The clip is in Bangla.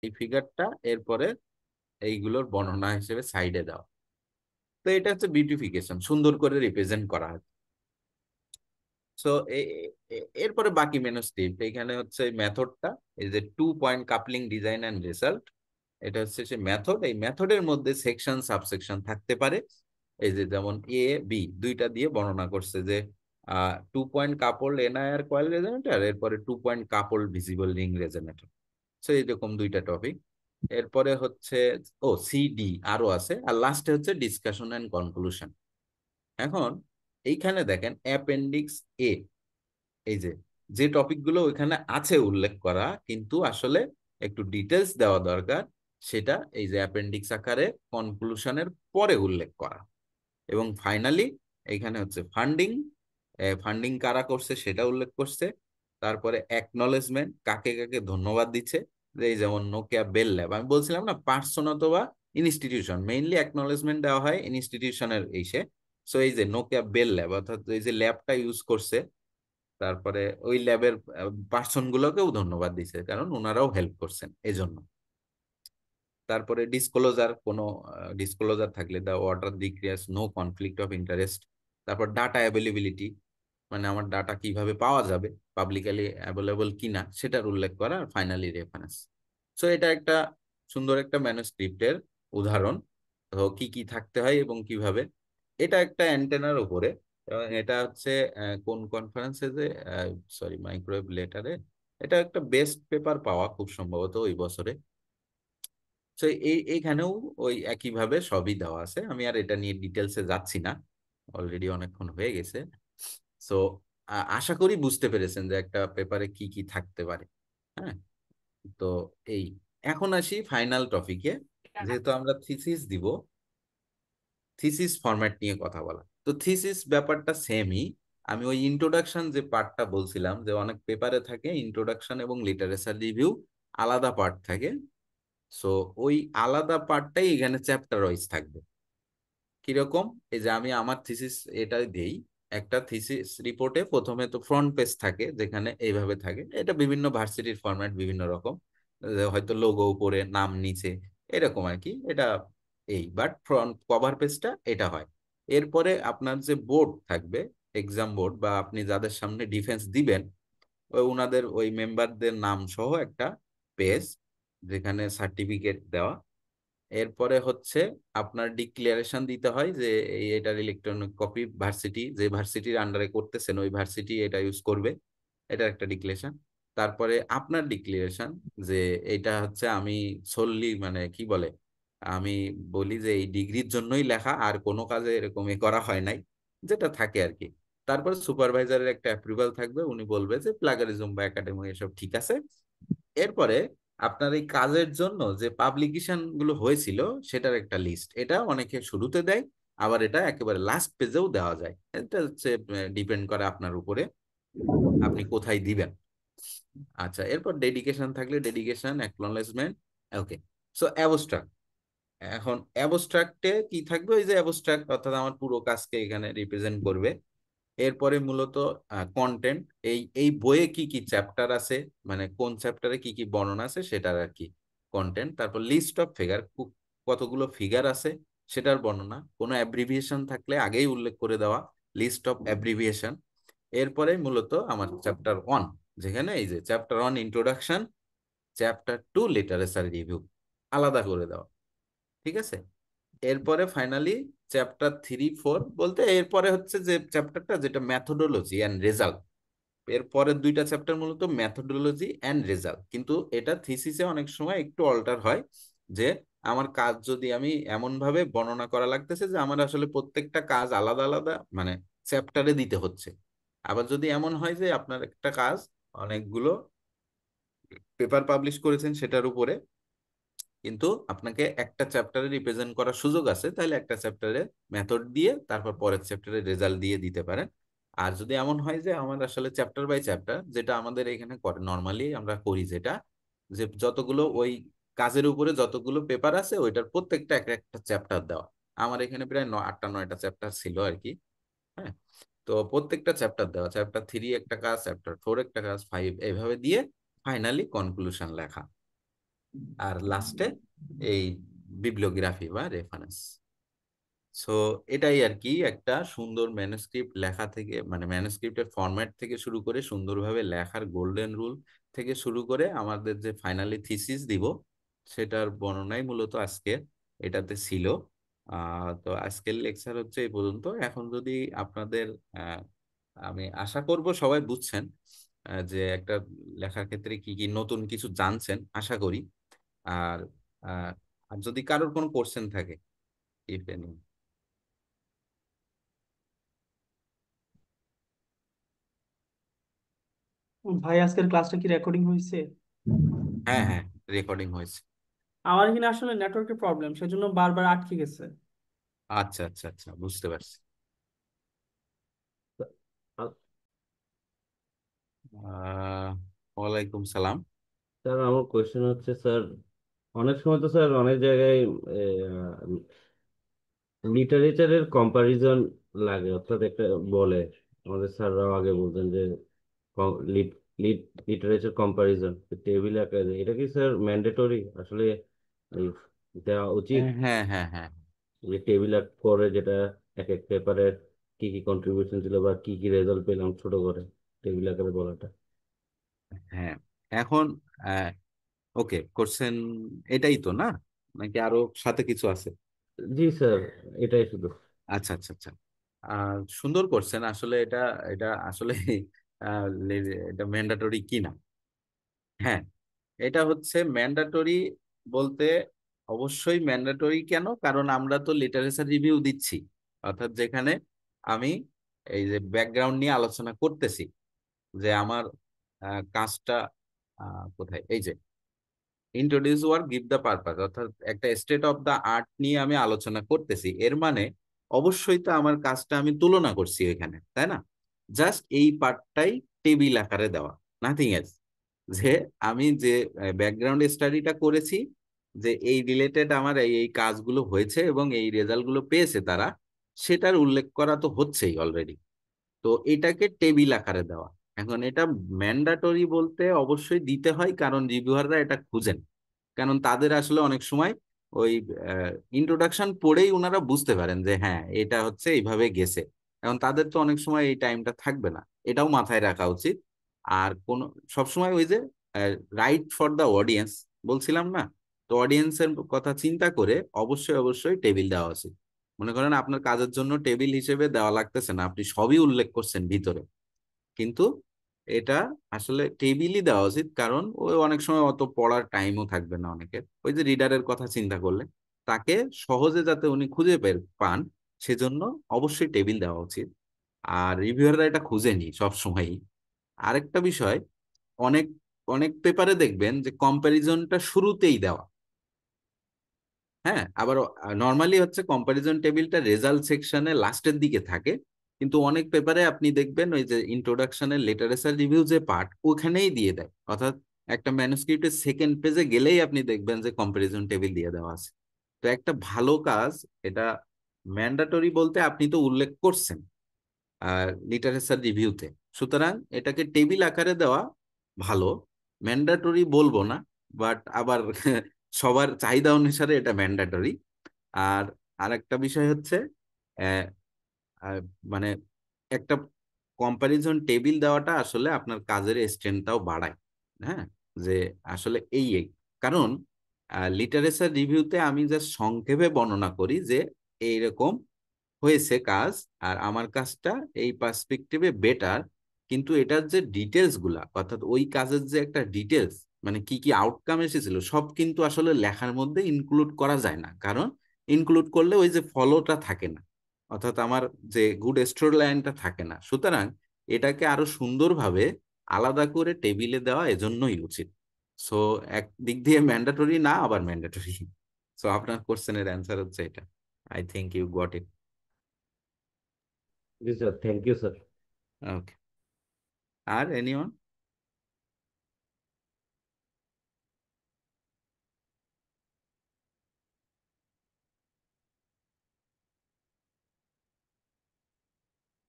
এই ফিগারটা এরপরে এইগুলোর বর্ণনা হিসেবে সাইডে দাও। তো এটা হচ্ছে বিউটিফিকেশন, সুন্দর করে রিপ্রেজেন্ট করা হয়। সো এরপরে বাকি মেনু স্টেপ এখানে হচ্ছে মেথডটা, এই যে 2 point coupling design and result, এটা হচ্ছে সে মেথড। এই মেথডের মধ্যে সেকশন সাবসেকশন থাকতে পারে। এই যে যেমন এ বি দুইটা দিয়ে বর্ণনা করছে যে 2 পয়েন্ট কাপল এনআইআর কয়েল রেজোনেটর, এরপরে 2 পয়েন্ট কাপল ভিজিবল রিং রেজোনেটর। সো এইরকম দুইটা টপিক। এরপরে হচ্ছে ও সিডি আরো আছে, আর লাস্টে হচ্ছে ডিসকাশন এন্ড কনক্লুশন। এখন এইখানে দেখেন অ্যাপেন্ডিক্স এ, এই যে যে টপিকগুলো ওইখানে আছে উল্লেখ করা কিন্তু আসলে একটু ডিটেলস দেওয়া দরকার, সেটা এই যে অ্যাপেন্ডিক্স আকারে কনক্লুশনের পরে উল্লেখ করা। এবং ফাইনালি এইখানে হচ্ছে ফান্ডিং, ফান্ডিং কারা করছে সেটা উল্লেখ করছে। তারপরে অ্যাকনলেজমেন্ট, কাকে কাকে ধন্যবাদ দিচ্ছে। যে এই যেমন নোকিয়া বেল ল্যাব, আমি বলছিলাম না পার্সন অথবা ইনস্টিটিউশন, মেইনলি অ্যাকনলেজমেন্ট দেওয়া হয় ইনস্টিটিউশনের ইসে। সো এই যে নোকিয়া বেল ল্যাব অর্থাৎ এই যে ল্যাবটা ইউজ করছে, তারপরে ওই ল্যাবের পার্সন গুলোকেও ধন্যবাদ দিছে কারণ ওনারাও হেল্প করছেন এজন্য। তারপরে ডিসক্লোজার, কোনো ডিসক্লোজার থাকলে the author declares no conflict of interest. তারপর ডাটা অ্যাভেলেবিলিটি, মানে আমার ডাটা কিভাবে পাওয়া যাবে, পাবলিকলি অ্যাভেলেবল কিনা সেটার উল্লেখ করা। আর ফাইনালি রেফারেন্স। সো এটা একটা সুন্দর একটা ম্যানুস্ক্রিপ্টের উদাহরণ। তো কি কি থাকতে হয় এবং কিভাবে। এটা একটা অ্যান্টেনার উপরে, এবং এটা হচ্ছে কোন কনফারেন্সে যে, সরি মাইক্রোওয়েভ লেটারে, এটা একটা বেস্ট পেপার পাওয়া খুব সম্ভবত ওই বছরে। তো এইখানেও ওই একইভাবে সবই দেওয়া আছে, আমি আর এটা নিয়ে ডিটেলসে যাচ্ছি না, অলরেডি অনেকক্ষণ হয়ে গেছে। সো আশা করি বুঝতে পেরেছেন যে একটা পেপারে কি কি থাকতে পারে। হ্যাঁ, তো এই এখন আসি ফাইনাল টপিকে। যেহেতু আমরা থিসিস দিব, থিসিস ফরম্যাট নিয়ে কথা বলা, তো থিসিস ব্যাপারটা সেমই। আমি ওই ইন্ট্রোডাকশন যে পার্টটা বলছিলাম যে অনেক পেপারে থাকে ইন্ট্রোডাকশন এবং লিটারেচার রিভিউ আলাদা পার্ট থাকে। সো ওই আলাদা পার্টটাই এখানে চ্যাপ্টার ওয়াইজ থাকবে। কিরকম, এই যে আমি আমার থিসিস এটা দেই, একটা থিসিস রিপোর্টে প্রথমে তো ফ্রন্ট পেজ থাকে যেখানে এইভাবে থাকে, এটা বিভিন্ন ভার্সিটির ফরম্যাট বিভিন্ন রকম, হয়তো লোগো উপরে নাম নিচে এরকম আর কি, এটা এই বাট ফ্রন্ট কভার পেজটা এটা হয়। এরপরে আপনার যে বোর্ড থাকবে, এক্সাম বোর্ড বা আপনি যাদের সামনে ডিফেন্স দিবেন, ওই ওনাদের ওই মেম্বারদের নাম সহ একটা পেজ যেখানে সার্টিফিকেট দেওয়া। এরপরে হচ্ছে আপনার ডিক্লারেশন দিতে হয় যে এটার ইলেকট্রনিক কপি ভার্সিটি, যে ভার্সিটির আন্ডারে করতেছেন ওই ভার্সিটি এটা ইউজ করবে, এটা একটা ডিক্লারেশন। তারপরে আপনার ডিক্লারেশন যে এটা হচ্ছে আমি solely মানে কি বলে, আমি বলি যে এই ডিগ্রির জন্যই লেখা, আর কোনো কাজে এরকম করা হয় নাই, যেটা থাকে আর কি। তারপর সুপারভাইজারের একটা অ্যাপ্রুভাল থাকবে, উনি বলবে যে প্লাগারিজম বা একাডেমিক এসব ঠিক আছে। এরপরে আপনার এই কাজের জন্য যে পাবলিকেশন গুলো হয়েছিল সেটার একটা লিস্ট, এটা অনেকে শুরুতে দেয়, আবার এটা একেবারে লাস্ট পেজেও দেওয়া যায়। এটা হচ্ছে ডিপেন্ড করে আপনার উপরে আপনি কোথায় দিবেন। আচ্ছা, এরপর ডেডিকেশন থাকলে ডেডিকেশন অ্যাকনলেজমেন্ট। ওকে, সো অ্যাবস্ট্রাক্ট। এখন অ্যাবস্ট্রাক্টে কি থাকবে, ওই যে অ্যাবস্ট্রাক্ট অর্থাৎ আমার পুরো কাজকে এখানে রিপ্রেজেন্ট করবে। এরপরে মূলত কন্টেন্ট, এই এই বইয়ে কি কি চ্যাপ্টার আছে, মানে কোন চ্যাপ্টারে কি কি বর্ণনা আছে সেটার আর কি কন্টেন্ট। তারপর লিস্ট অফ ফিগার, কতগুলো ফিগার আছে সেটার বর্ণনা, কোনো অ্যাব্রিভিয়েশন থাকলে আগেই উল্লেখ করে দেওয়া, লিস্ট অফ অ্যাব্রিভিয়েশন। এরপরে মূলত আমার চ্যাপ্টার 1, যেখানে এই যে chapter 1 introduction, chapter 2 literature review, আলাদা করে দেওয়া। ঠিক আছে, এরপরে ফাইনালি চ্যাপ্টার 3 4 বলতে এরপরে হচ্ছে যে চ্যাপ্টারটা যেটা ম্যাথোডোলজি অ্যান্ড রেজাল্ট। এর পরের দুইটা চ্যাপ্টার মূলত ম্যাথোডোলজি অ্যান্ড রেজাল্ট, কিন্তু এটা থিসিসে অনেক সময় একটু অল্টার হয়, যে আমার কাজ যদি আমি এমন ভাবে বর্ণনা করা লাগতেছে যে আমার আসলে প্রত্যেকটা কাজ আলাদা আলাদা মানে চ্যাপ্টারে দিতে হচ্ছে। আবার যদি এমন হয় যে আপনার একটা কাজ অনেকগুলো পেপার পাবলিশ করেছেন সেটার উপরে, কিন্তু আপনাকে একটা চ্যাপ্টারে রিপ্রেজেন্ট করার সুযোগ আছে, তাহলে একটা চ্যাপ্টারে মেথড দিয়ে তারপর পরের চ্যাপ্টারে রেজাল্ট দিয়ে দিতে পারেন। আর যদি এমন হয় যে আমার আসলে চ্যাপ্টার বাই চ্যাপ্টার, যেটা আমাদের এখানে করে নর্মালি আমরা করি, যেটা যে যতগুলো ওই কাজের উপরে যতগুলো পেপার আছে ওইটার প্রত্যেকটা একটা একটা চ্যাপ্টার দেওয়া। আমার এখানে প্রায় 8টা 9টা চ্যাপ্টার ছিল আর কি। হ্যাঁ, তো প্রত্যেকটা চ্যাপ্টার দেওয়া, চ্যাপ্টার 3 একটা কাজ, চ্যাপ্টার 4 একটা কাজ, 5 এইভাবে দিয়ে ফাইনালি কনক্লুশন লেখা। আর লাস্টে এই বিবলিওগ্রাফি বা রেফারেন্স। সো এটাই আর কি, একটা সুন্দর ম্যানুস্ক্রিপ্ট লেখা থেকে, মানে ম্যানুস্ক্রিপ্টের ফরম্যাট থেকে শুরু করে সুন্দরভাবে লেখার গোল্ডেন রুল থেকে শুরু করে আমাদের যে ফাইনালি থিসিস দিব, সেটার বর্ণনাই মূলত আজকে এটাতে ছিল। তো আজকের লেকচার হচ্ছে এই পর্যন্ত। এখন যদি আপনাদের আহ, আমি আশা করব সবাই বুঝছেন যে একটা লেখার ক্ষেত্রে কি কি নতুন কিছু জানছেন আশা করি। আর আহ, আর যদি কারোর কোনো কোশ্চেন থাকে, ইফ এনি। ভাই আজকের ক্লাসটা কি রেকর্ডিং হয়েছে? হ্যাঁ হ্যাঁ, রেকর্ডিং হয়েছে। আমার এখানে আসলে নেটওয়ার্কের প্রবলেম, সেজন্য বারবার আটকে গেছে। আচ্ছা আচ্ছা আচ্ছা, বুঝতে পারছি। আ- আহ ওয়ালাইকুম সালাম। স্যার আমার কোয়েশ্চেন হচ্ছে স্যার, অনেক সময় তো স্যার অনেক জায়গায় লিটারেচারের কম্পারিজন লাগে, অর্থাৎ একটা বলে, আমাদের স্যাররাও আগে বলতেন যে লিটারেচার কম্পারিজন টেবিল আকারে, এটা কি স্যার ম্যান্ডেটরি আসলে এই দেওয়া উচিত? হ্যাঁ হ্যাঁ হ্যাঁ যে টেবিল আঁক করে যেটা এক এক পেপারের কি কি কন্ট্রিবিউশন ছিল বা কি কি রেজাল্ট পেলাম ছোট করে টেবিল আকারে বলাটা। হ্যাঁ। এখন ওকে, কোশ্চেন এটাই তো না, নাকি আরো সাথে কিছু আছে? জি স্যার, এটাই শুধু। আচ্ছা আচ্ছা আচ্ছা। সুন্দর করছেন আসলে এটা। এটা আসলে এটা ম্যান্ডাটরি কি না। হ্যাঁ, এটা হচ্ছে ম্যান্ডাটরি বলতে, অবশ্যই ম্যান্ডাটরি কেন, কারণ আমরা তো লিটারেচার রিভিউ দিচ্ছি, অর্থাৎ যেখানে আমি এই যে ব্যাকগ্রাউন্ড নিয়ে আলোচনা করতেছি, যে আমার কাজটা কোথায়, এই যে introduce work give the purpose, অর্থাৎ একটা স্টেট অফ দ্য আর্ট নিয়ে আমি আলোচনা করতেছি, এর মানে অবশ্যই তো আমার কাজটা আমি তুলনা করছি এখানে, তাই না? জাস্ট এই পার্টটাই টেবিল আকারে দেওয়া, নাথিং এলস। যে আমি যে ব্যাকগ্রাউন্ড স্টাডিটা করেছি, যে এই রিলেটেড আমার এই এই কাজগুলো হয়েছে এবং এই রেজাল্টগুলো পেয়েছে তারা, সেটার উল্লেখ করা তো হচ্ছেই অলরেডি। তো এটাকে টেবিল আকারে দেওয়া। এখন এটা ম্যান্ডাটরি বলতে অবশ্যই দিতে হয়, কারণ রিভিউয়াররা এটা খুঁজেন। কারণ তাদের আসলে অনেক সময় ওই ইন্ট্রোডাকশন পড়েই ওনারা বুঝতে পারেন যে হ্যাঁ এটা হচ্ছে এইভাবে গেছে। এখন তাদের তো অনেক সময় এই টাইমটা থাকবে না, এটাও মাথায় রাখা উচিত। আর কোন, সবসময় ওই যে রাইট ফর দ্য অডিয়েন্স বলছিলাম না, তো অডিয়েন্সের কথা চিন্তা করে অবশ্যই অবশ্যই টেবিল দেওয়া উচিত। মনে করেন আপনার কাজের জন্য টেবিল হিসেবে দেওয়া লাগতেছে না, আপনি সবই উল্লেখ করছেন ভিতরে, কিন্তু এটা আসলে টেবিলই দেওয়া উচিত, কারণ ওই অনেক সময় অত পড়ার টাইমও থাকবে না অনেকের, ওই যে রিডারের কথা চিন্তা করলে তাকে সহজে যাতে উনি খুঁজে পান, সেজন্য অবশ্যই টেবিল দেওয়া উচিত। আর রিভিউয়াররা এটা খুঁজেনি সব সময়ই। আরেকটা বিষয়, অনেক অনেক পেপারে দেখবেন যে কম্প্যারিজনটা শুরুতেই দেওয়া। হ্যাঁ, আবার নর্মালি হচ্ছে কম্প্যারিজন টেবিলটা রেজাল্ট সেকশনে লাস্টের দিকে থাকে, কিন্তু অনেক পেপারে আপনি দেখবেন ওই যে ইন্ট্রোডাকশনের লিটারেচার রিভিউ যে পার্ট ওখানেই দিয়ে দেয়, অর্থাৎ একটা ম্যানুস্ক্রিপ্টের সেকেন্ড পেজে গেলেই আপনি দেখবেন যে কম্প্যারিজন টেবিল দিয়ে দেওয়া আছে। তো একটা ভালো কাজ এটা। ম্যান্ডাটরি বলতে আপনি তো উল্লেখ করছেন লিটারেচার রিভিউতে, সুতরাং এটাকে টেবিল আকারে দেওয়া ভালো। ম্যান্ডাটরি বলবো না, বাট আবার সবার চাহিদা অনুসারে এটা ম্যান্ডাটরি। আর আরেকটা বিষয় হচ্ছে আহ, আহ, মানে একটা কম্প্যারিজন টেবিল দেওয়াটা আসলে আপনার কাজের স্ট্রেংথটাও বাড়ায়। হ্যাঁ, যে আসলে এই কারণ লিটারেচার রিভিউতে আমি জাস্ট সংক্ষেপে বর্ণনা করি যে এইরকম হয়েছে কাজ, আর আমার কাজটা এই পার্সপেক্টিভে বেটার, কিন্তু এটার যে ডিটেলস গুলা, অর্থাৎ ওই কাজের যে একটা ডিটেলস, মানে কি কি আউটকাম এসেছিল সব কিন্তু আসলে লেখার মধ্যে ইনক্লুড করা যায় না, কারণ ইনক্লুড করলে ওই যে ফলোটা থাকে না, অর্থাৎ আমার যে গুড স্টোরি লাইনটা থাকে না। সুতরাং এটাকে আরো সুন্দরভাবে আলাদা করে টেবিলে দেওয়া এজন্যই উচিত। সো এক দিক দিয়ে ম্যান্ডাটরি না, আবার ম্যান্ডাটরি। সো আপনার কোশ্চেনের অ্যান্সার হচ্ছে এটা। I think you got it. জি sir, thank you sir. Okay. আর এনিওয়ান?